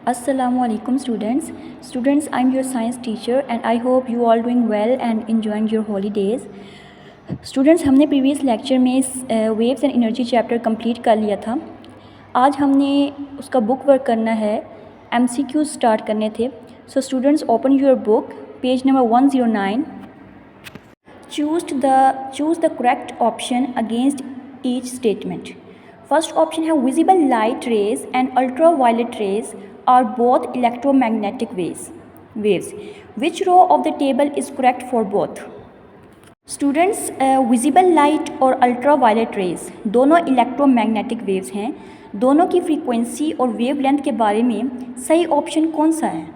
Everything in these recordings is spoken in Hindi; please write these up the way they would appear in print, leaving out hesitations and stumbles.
Assalamualaikum students. Students, I'm your science teacher and I hope you all doing well and enjoying your holidays. Students, हमने प्रीवियस लेक्चर में waves and energy chapter complete कर लिया था. आज हमने उसका बुक वर्क करना है, MCQ स्टार्ट करने थे. So students, open your book, page number 109. Choose the correct option against each statement. First option है visible light rays and ultraviolet rays are both electromagnetic waves. Which row of the table is correct for both? Students, visible light और अल्ट्रावायलेट रेज दोनों इलेक्ट्रोमैग्नेटिक वेव्स हैं. दोनों की फ्रीक्वेंसी और वेवलेंथ के बारे में सही ऑप्शन कौन सा है?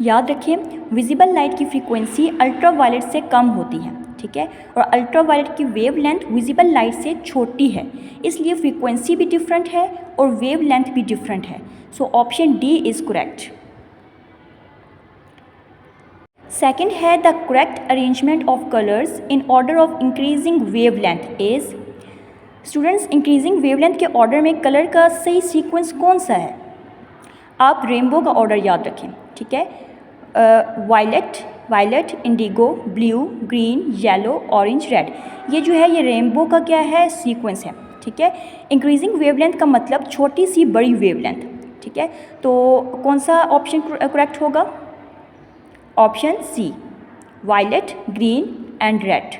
याद रखें, विजिबल लाइट की फ्रीक्वेंसी अल्ट्रावायलेट से कम होती है, ठीक है, और अल्ट्रावायलेट की वेवलेंथ विजिबल लाइट से छोटी है, इसलिए फ्रीक्वेंसी भी डिफरेंट है और वेवलेंथ भी डिफरेंट है. So option D is correct. Second है the correct arrangement of colours in order of increasing wavelength is. Students, increasing wavelength के ऑर्डर में कलर का सही सीक्वेंस कौन सा है? आप रेनबो का ऑर्डर याद रखें, ठीक है. Violet, indigo, blue, green, yellow, orange, red, ये जो है ये रेनबो का क्या है, सीक्वेंस है, ठीक है. इंक्रीजिंग वेवलेंथ का मतलब छोटी सी बड़ी वेवलेंथ, ठीक है. तो कौन सा ऑप्शन करेक्ट होगा? Option C, violet, green and red.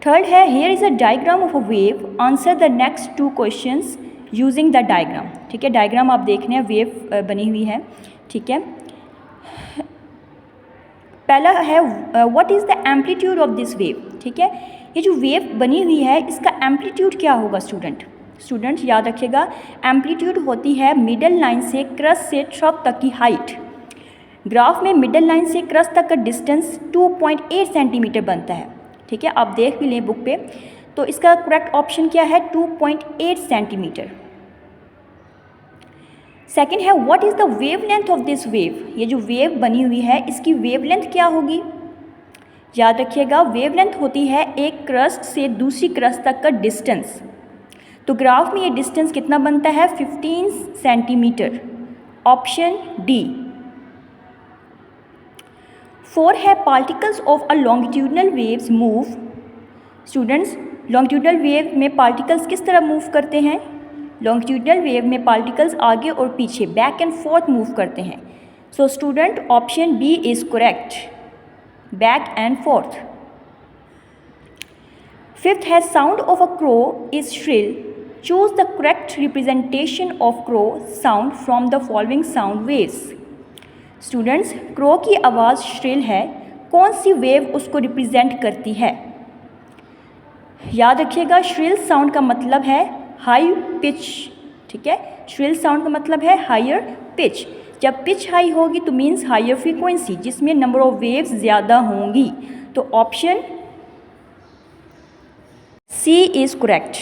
Third है here is a diagram of a wave, answer the next two questions using the diagram. ठीक है, डायग्राम आप देख रहे हैं, वेव बनी हुई है, ठीक है. पहला है what is the amplitude of this wave. ठीक है, ये जो वेव बनी हुई है इसका एम्पलीट्यूड क्या होगा? स्टूडेंट याद रखिएगा, एम्पलीट्यूड होती है मिडल लाइन से क्रस्ट से ट्रफ तक की हाइट. ग्राफ में मिडल लाइन से क्रस्ट तक का डिस्टेंस 2.8 सेंटीमीटर बनता है, ठीक है. आप देख भी लें बुक पे. तो इसका करेक्ट ऑप्शन क्या है? 2.8 सेंटीमीटर. सेकेंड है what is the wavelength of this wave. ये जो वेव बनी हुई है इसकी वेवलेंथ क्या होगी? याद रखिएगा, वेवलेंथ होती है एक क्रस्ट से दूसरी क्रस्ट तक का डिस्टेंस. तो ग्राफ में ये डिस्टेंस कितना बनता है? 15 सेंटीमीटर. Option D. 4 है particles of a longitudinal waves move. Students, longitudinal wave में पार्टिकल्स किस तरह मूव करते हैं? लॉन्गिट्यूडनल वेव में पार्टिकल्स आगे और पीछे बैक एंड फोर्थ मूव करते हैं. So student, option B is correct, back and forth. Fifth है sound of a crow is shrill. Choose the correct representation of crow sound from the following sound waves. Students, crow की आवाज़ श्रिल है, कौन सी वेव उसको रिप्रेजेंट करती है? याद रखिएगा, श्रिल साउंड का मतलब है हाई पिच, ठीक है. श्रिल साउंड का मतलब है हायर पिच. जब पिच हाई होगी तो मीन्स हायर फ्रीक्वेंसी, जिसमें नंबर ऑफ वेव्स ज़्यादा होंगी. तो option C is correct.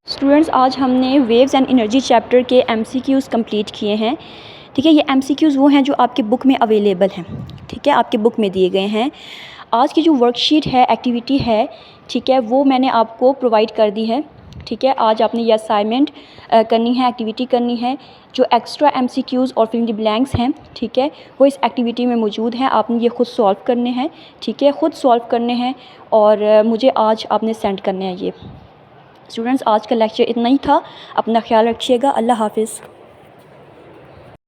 Students, आज हमने वेव्स एंड एनर्जी चैप्टर के MCQs कंप्लीट किए हैं, ठीक है. ये MCQs वो हैं जो आपके बुक में अवेलेबल हैं, ठीक है, आपके बुक में दिए गए हैं. आज की जो वर्कशीट है, एक्टिविटी है, ठीक है, वो मैंने आपको प्रोवाइड कर दी है, ठीक है. आज आपने ये असाइनमेंट करनी है, एक्टिविटी करनी है. जो एक्स्ट्रा MCQs और फिल इन द ब्लैंक्स हैं, ठीक है, वो इस एक्टिविटी में मौजूद हैं. आपने ये खुद सॉल्व करने हैं, ठीक है, खुद सॉल्व करने हैं और मुझे आज आपने सेंड करने हैं ये. स्टूडेंट्स, आज का लेक्चर इतना ही था. अपना ख्याल रखिएगा. अल्लाह हाफिज़.